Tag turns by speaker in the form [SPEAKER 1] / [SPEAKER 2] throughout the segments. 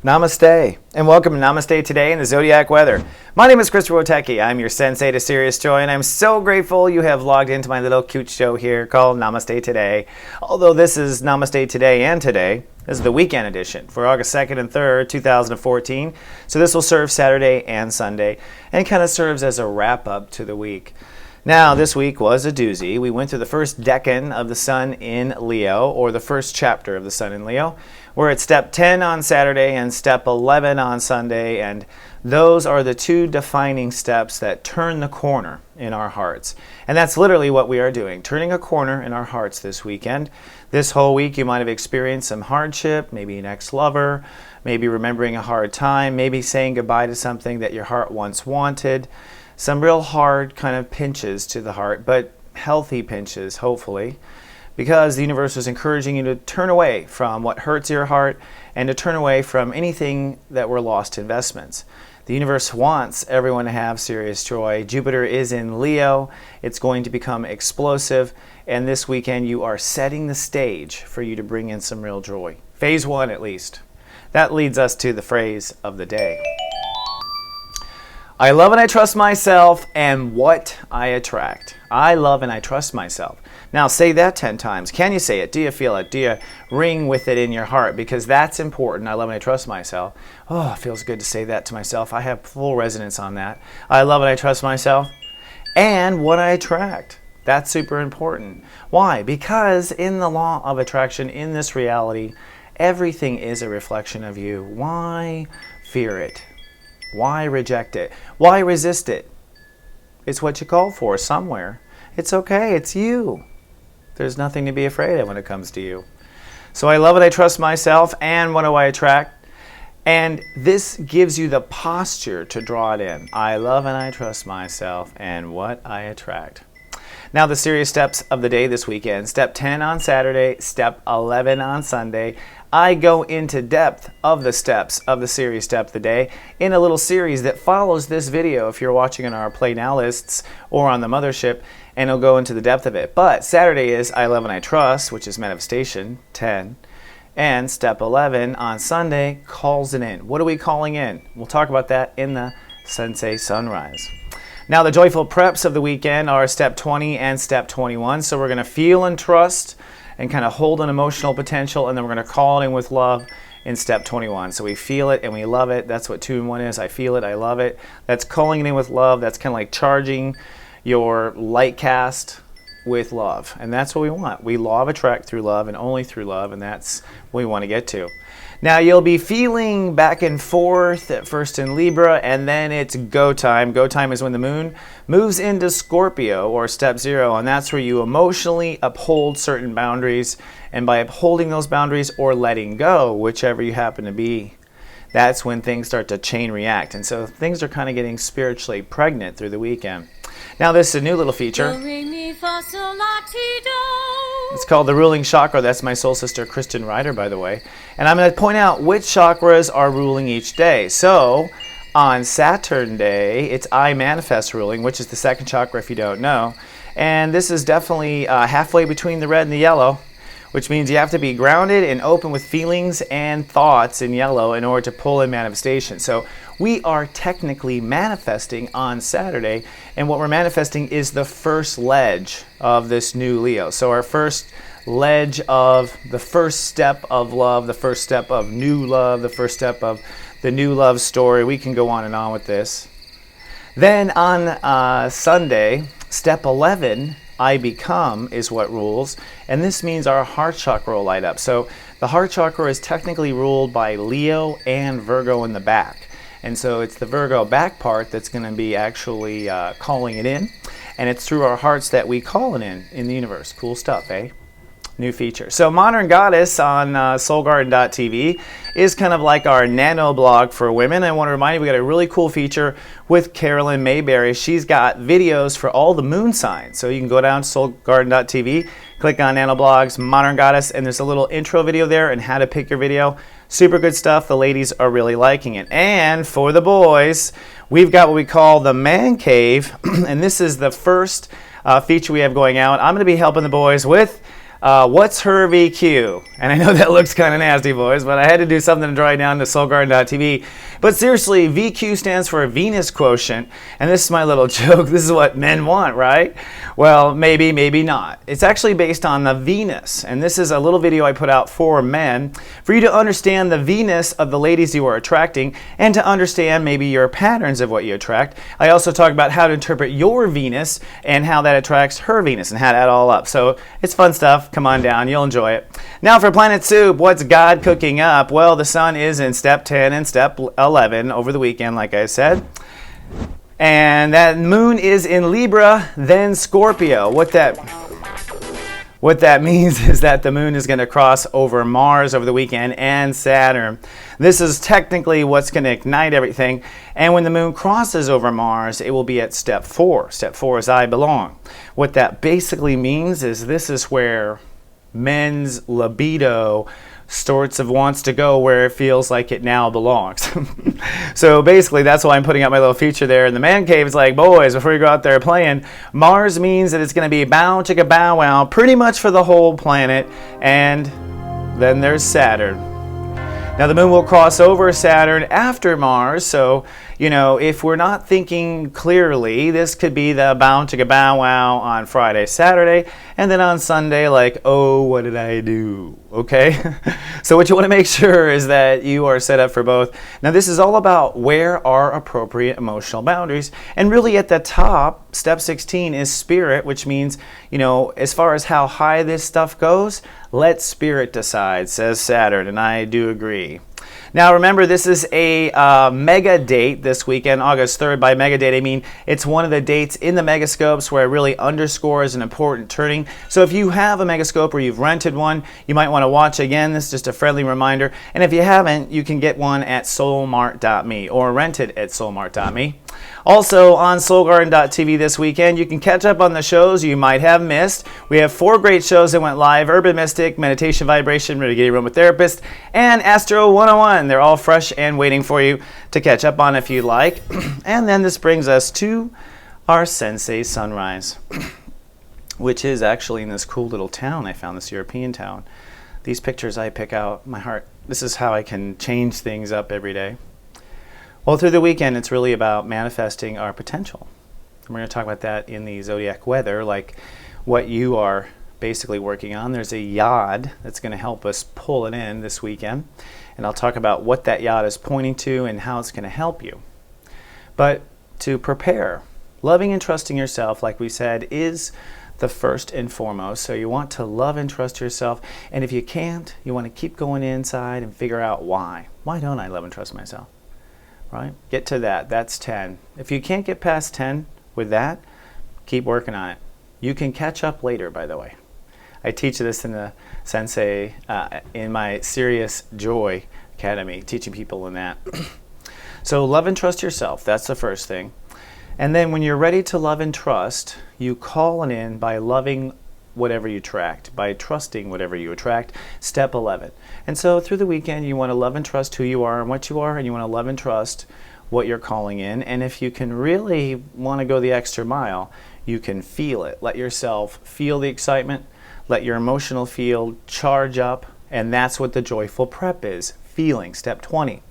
[SPEAKER 1] Namaste, and welcome to Namaste Today in the Zodiac weather. My name is Witecki. I'm your sensei to Sirius joy, and I'm so grateful you have logged into my little cute show here called Namaste Today. Although this is Namaste Today and Today, this is the weekend edition for August 2nd and 3rd, 2014. So this will serve Saturday and Sunday, and kind of serves as a wrap-up to the week. Now, this week was a doozy. We went through the first decan of the sun in Leo, or the first chapter of the sun in Leo. We're at step 10 on Saturday and step 11 on Sunday, and those are the two defining steps that turn the corner in our hearts. And that's literally what we are doing, turning a corner in our hearts this weekend. This whole week you might have experienced some hardship, maybe an ex-lover, maybe remembering a hard time, maybe saying goodbye to something that your heart once wanted. Some real hard kind of pinches to the heart, but healthy pinches, hopefully, because the universe is encouraging you to turn away from what hurts your heart and to turn away from anything that were lost investments. The universe wants everyone to have serious joy. Jupiter is in Leo. It's going to become explosive, and this weekend you are setting the stage for you to bring in some real joy. Phase 1 at least. That leads us to the phrase of the day. I love and I trust myself and what I attract. I love and I trust myself. Now say that 10 times. Can you say it? Do you feel it? Do you ring with it in your heart? Because that's important. I love and I trust myself. Oh, it feels good to say that to myself. I have full resonance on that. I love and I trust myself and what I attract. That's super important. Why? Because in the law of attraction, in this reality, everything is a reflection of you. Why fear it? Why reject it? Why resist it? It's what you called for somewhere. It's okay. It's you. There's nothing to be afraid of when it comes to you. So I love it. I trust myself. And what do I attract? And this gives you the posture to draw it in. I love and I trust myself and what I attract. Now the serious steps of the day this weekend. Step 10 on Saturday, step 11 on Sunday. I go into depth of the steps of the serious step of the day in a little series that follows this video if you're watching on our Play Now lists or on the mothership, and it'll go into the depth of it. But Saturday is I love and I trust, which is manifestation, 10. And step 11 on Sunday calls it in. What are we calling in? We'll talk about that in the Sensei Sunrise. Now the joyful preps of the weekend are step 20 and step 21. So we're going to feel and trust and kind of hold an emotional potential, and then we're going to call it in with love in step 21. So we feel it and we love it. That's what 2 and 1 is. I feel it, I love it. That's calling it in with love. That's kind of like charging your light cast with love. And that's what we want. We law of attract through love and only through love, and that's what we want to get to. Now you'll be feeling back and forth at first in Libra, and then it's go time. Go time is when the moon moves into Scorpio, or step 0, and that's where you emotionally uphold certain boundaries. And by upholding those boundaries or letting go, whichever you happen to be, that's when things start to chain react. And so things are kind of getting spiritually pregnant through the weekend. Now this is a new little feature. It's called the ruling chakra. That's my soul sister Kristen Ryder, by the way. And I'm going to point out which chakras are ruling each day. So on Saturn Day, it's I manifest ruling, which is the second chakra if you don't know. And this is definitely halfway between the red and the yellow, which means you have to be grounded and open with feelings and thoughts in yellow in order to pull in manifestation. So we are technically manifesting on Saturday, and what we're manifesting is the first ledge of this new Leo. So our first ledge of the first step of love, the first step of new love, the first step of the new love story. We can go on and on with this. Then on Sunday, step 11, I become is what rules, and this means our heart chakra will light up. So the heart chakra is technically ruled by Leo and Virgo in the back, and so it's the Virgo back part that's going to be actually calling it in, and it's through our hearts that we call it in the universe. Cool stuff, eh? New feature. So Modern Goddess on soulgarden.tv is kind of like our nano blog for women. I want to remind you we got a really cool feature with Carolyn Mayberry. She's got videos for all the moon signs. So you can go down to soulgarden.tv, click on nano blogs, Modern Goddess, and there's a little intro video there and how to pick your video. Super good stuff. The ladies are really liking it. And for the boys, we've got what we call the ManCave, and this is the first feature we have going out. I'm going to be helping the boys with What's her VQ? And I know that looks kind of nasty, boys, but I had to do something to draw it down to soulgarden.tv. But seriously, VQ stands for Venus quotient, and this is my little joke. This is what men want, right? Well, maybe, maybe not. It's actually based on the Venus, and this is a little video I put out for men for you to understand the Venus of the ladies you are attracting and to understand maybe your patterns of what you attract. I also talk about how to interpret your Venus and how that attracts her Venus and how to add it all up. So it's fun stuff. Come on down. You'll enjoy it. Now for Planet Soup, what's God cooking up? Well, the sun is in step 10 and step 11 over the weekend, like I said. And that moon is in Libra, then Scorpio. What that means is that the moon is going to cross over Mars over the weekend and Saturn. This is technically what's going to ignite everything. And when the moon crosses over Mars, it will be at step 4. Step 4 is I belong. What that basically means is this is where men's libido sorts of wants to go where it feels like it now belongs. So basically that's why I'm putting up my little feature there. And the man cave is like, boys, before you go out there playing, Mars means that it's going to be bow chicka bow wow pretty much for the whole planet. And then there's Saturn. Now the moon will cross over Saturn after Mars, so if we're not thinking clearly, this could be the bow chicka bow wow on Friday, Saturday, and then on Sunday, like, oh, what did I do? Okay? So what you want to make sure is that you are set up for both. Now this is all about where are appropriate emotional boundaries, and really at the top, step 16 is spirit, which means, as far as how high this stuff goes, let spirit decide, says Saturn, and I do agree. Now remember, this is a mega date this weekend, August 3rd. By mega date, I mean it's one of the dates in the megascopes where it really underscores an important turning. So if you have a megascope or you've rented one, you might want to watch again. This is just a friendly reminder. And if you haven't, you can get one at soulmart.me or rent it at soulmart.me. Also on soulgarden.tv this weekend, you can catch up on the shows you might have missed. We have 4 great shows that went live: Urban Mystic, Meditation Vibration, Renegade Room with Therapist, and Astro 101. They're all fresh and waiting for you to catch up on if you'd like. And then this brings us to our Sensei Sunrise, which is actually in this cool little town I found, this European town. These pictures I pick out, my heart. This is how I can change things up every day. Well, through the weekend, it's really about manifesting our potential. And we're going to talk about that in the Zodiac weather, like what you are basically working on. There's a yod that's going to help us pull it in this weekend. And I'll talk about what that yod is pointing to and how it's going to help you. But to prepare, loving and trusting yourself, like we said, is the first and foremost. So you want to love and trust yourself. And if you can't, you want to keep going inside and figure out why. Why don't I love and trust myself? Right? Get to that. That's 10. If you can't get past 10 with that, keep working on it. You can catch up later, by the way. I teach this in the Sensei, in my Sirius Joy Academy, teaching people in that. So love and trust yourself. That's the first thing. And then when you're ready to love and trust, you call it in by loving whatever you attract, by trusting whatever you attract. Step 11. And so through the weekend, you want to love and trust who you are and what you are, and you want to love and trust what you're calling in. And if you can really want to go the extra mile, you can feel it. Let yourself feel the excitement. Let your emotional field charge up. And that's what the joyful prep is, feeling, step 20.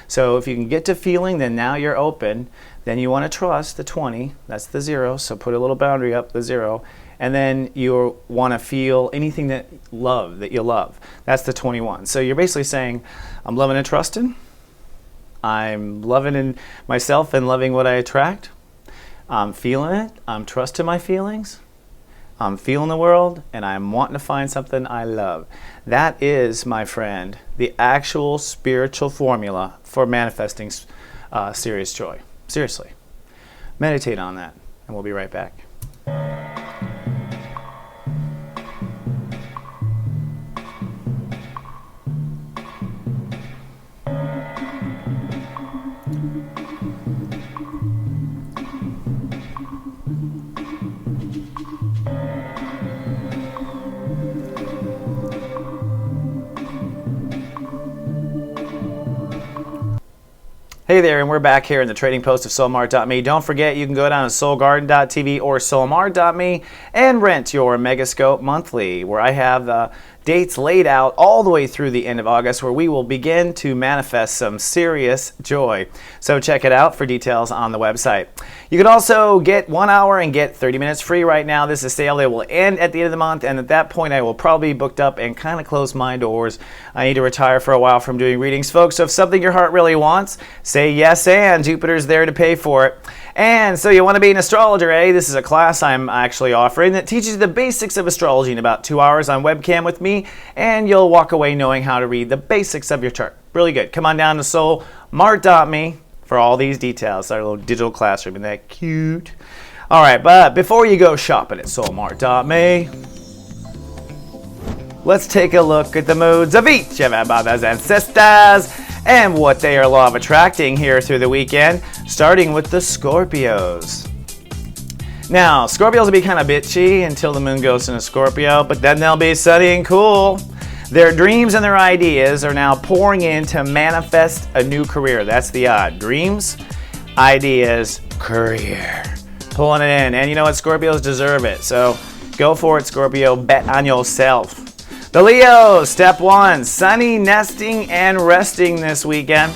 [SPEAKER 1] So if you can get to feeling, then now you're open. Then you want to trust the 20. That's the 0. So put a little boundary up, the 0. And then you want to feel anything that you love. That's the 21. So you're basically saying, I'm loving and trusting. I'm loving in myself and loving what I attract. I'm feeling it. I'm trusting my feelings. I'm feeling the world, and I'm wanting to find something I love. That is, my friend, the actual spiritual formula for manifesting serious joy. Seriously. Meditate on that, and we'll be right back. Hey there, and we're back here in the trading post of soulmart.me. Don't forget, you can go down to soulgarden.tv or soulmart.me and rent your Megascope monthly, where I have the dates laid out all the way through the end of August, where we will begin to manifest some serious joy. So check it out for details on the website. You can also get 1 hour and get 30 minutes free right now. This is a sale that will end at the end of the month, and at that point I will probably be booked up and kind of close my doors. I need to retire for a while from doing readings, folks. So if something your heart really wants, say yes, and Jupiter's there to pay for it. And so you want to be an astrologer, eh? This is a class I'm actually offering that teaches you the basics of astrology in about 2 hours on webcam with me, and you'll walk away knowing how to read the basics of your chart. Really good. Come on down to soulmart.me for all these details. Our little digital classroom. Isn't that cute? All right, but before you go shopping at soulmart.me, let's take a look at the moods of each of our brothers and sisters and what they are law of attracting here through the weekend, starting with the Scorpios. Now, Scorpios will be kind of bitchy until the moon goes into Scorpio, but then they'll be sunny and cool. Their dreams and their ideas are now pouring in to manifest a new career. That's the odd. Dreams, ideas, career. Pulling it in. And you know what? Scorpios deserve it. So go for it, Scorpio. Bet on yourself. The Leos, step one, sunny, nesting, and resting this weekend.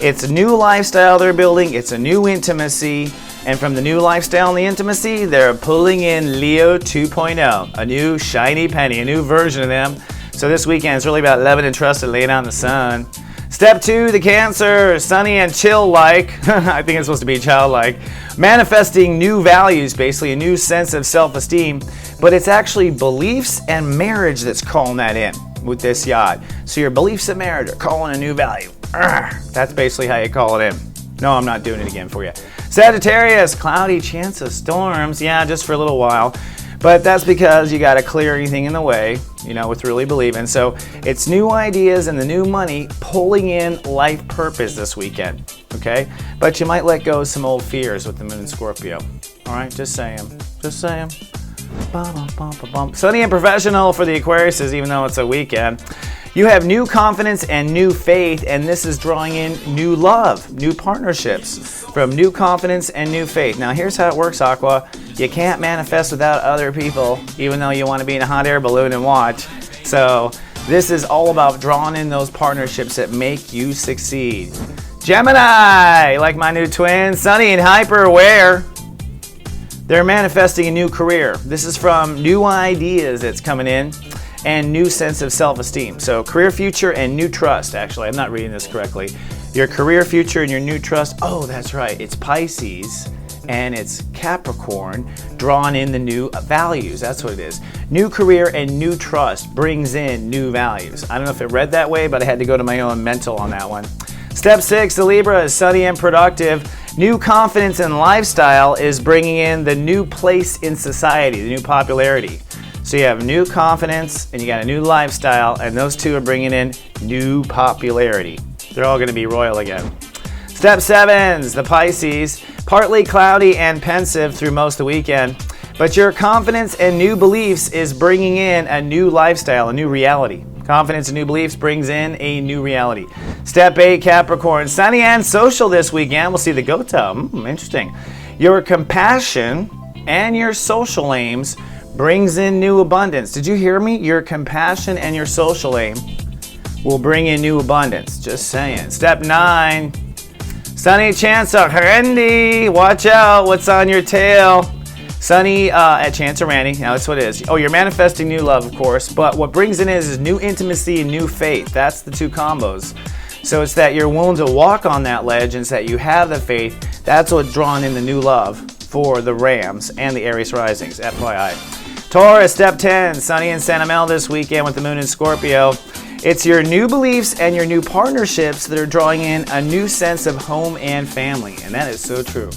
[SPEAKER 1] It's a new lifestyle they're building. It's a new intimacy. And from the new lifestyle and the intimacy, they're pulling in Leo 2.0, a new shiny penny, a new version of them. So this weekend is really about loving and trust and laying out in the sun. Step two, the Cancer, sunny and chill-like. I think it's supposed to be childlike. Manifesting new values, basically a new sense of self-esteem. But it's actually beliefs and marriage that's calling that in with this yacht. So your beliefs and marriage are calling a new value. That's basically how you call it in. No, I'm not doing it again for you. Sagittarius, cloudy, chance of storms. Yeah, just for a little while. But that's because you got to clear anything in the way, with really believing. So it's new ideas and the new money pulling in life purpose this weekend, okay? But you might let go of some old fears with the moon in Scorpio. All right, just saying. Just saying. Sunny and professional for the Aquariuses, even though it's a weekend. You have new confidence and new faith, and this is drawing in new love, new partnerships from new confidence and new faith. Now, here's how it works, Aqua. You can't manifest without other people, even though you want to be in a hot air balloon and watch. So this is all about drawing in those partnerships that make you succeed. Gemini, like my new twins, sunny and hyper aware. They're manifesting a new career. This is from new ideas that's coming in and new sense of self-esteem. So career future and new trust, actually. I'm not reading this correctly. Your career future and your new trust. Oh, that's right. It's Pisces and it's Capricorn drawn in the new values. That's what it is. New career and new trust brings in new values. I don't know if it read that way, but I had to go to my own mental on that one. Step 6, the Libra is sunny and productive. New confidence and lifestyle is bringing in the new place in society, the new popularity. So you have new confidence and you got a new lifestyle, and those two are bringing in new popularity. They're all going to be royal again. Step 7, the Pisces, partly cloudy and pensive through most of the weekend, but your confidence and new beliefs is bringing in a new lifestyle, a new reality. Confidence and new beliefs brings in a new reality. Step 8, Capricorn, sunny and social this weekend. We'll see the Gota. Interesting. Your compassion and your social aims brings in new abundance. Did you hear me? Your compassion and your social aim will bring in new abundance. Just saying. Step 9, sunny Chancer, Randy. Watch out. What's on your tail? Sunny at Chancer Randy. Now that's what it is. Oh, you're manifesting new love, of course. But what brings in is new intimacy and new faith. That's the two combos. So it's that you're willing to walk on that ledge, and it's that you have the faith. That's what's drawn in the new love for the Rams and the Aries risings, FYI. Taurus, step 10, sunny in Santa Mel this weekend with the moon in Scorpio. It's your new beliefs and your new partnerships that are drawing in a new sense of home and family. And that is so true.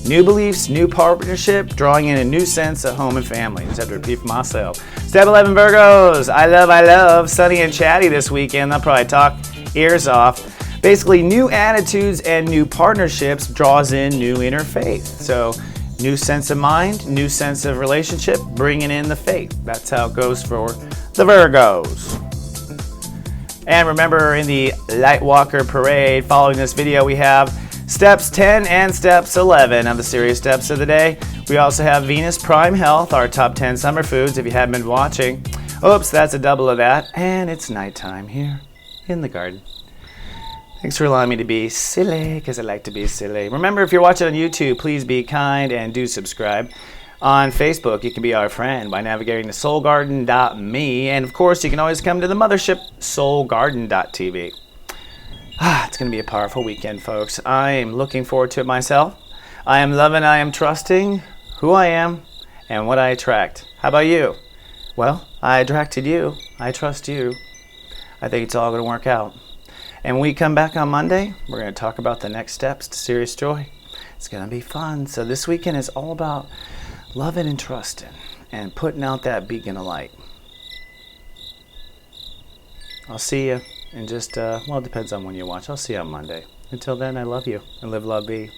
[SPEAKER 1] New beliefs, new partnership, drawing in a new sense of home and family. Just have to repeat for myself. Step 11, Virgos. I love, sunny and chatty this weekend. They'll probably talk ears off. Basically, new attitudes and new partnerships draws in new inner faith. So, new sense of mind, new sense of relationship, bringing in the faith. That's how it goes for the Virgos. And remember, in the Lightwalker Parade, following this video, we have Steps 10 and steps 11 of the Sirius steps of the day. We also have Venus Prime Health, our top 10 summer foods if you haven't been watching. Oops, that's a double of that. And it's nighttime here in the garden. Thanks for allowing me to be silly, because I like to be silly. Remember, if you're watching on YouTube, please be kind and do subscribe. On Facebook, you can be our friend by navigating to soulgarden.me. And of course, you can always come to the mothership, soulgarden.tv. It's going to be a powerful weekend, folks. I am looking forward to it myself. I am loving, I am trusting who I am and what I attract. How about you? Well, I attracted you. I trust you. I think it's all going to work out. And when we come back on Monday, we're going to talk about the next steps to Serious Joy. It's going to be fun. So this weekend is all about loving and trusting and putting out that beacon of light. I'll see you in just, it depends on when you watch. I'll see you on Monday. Until then, I love you and live, love, be.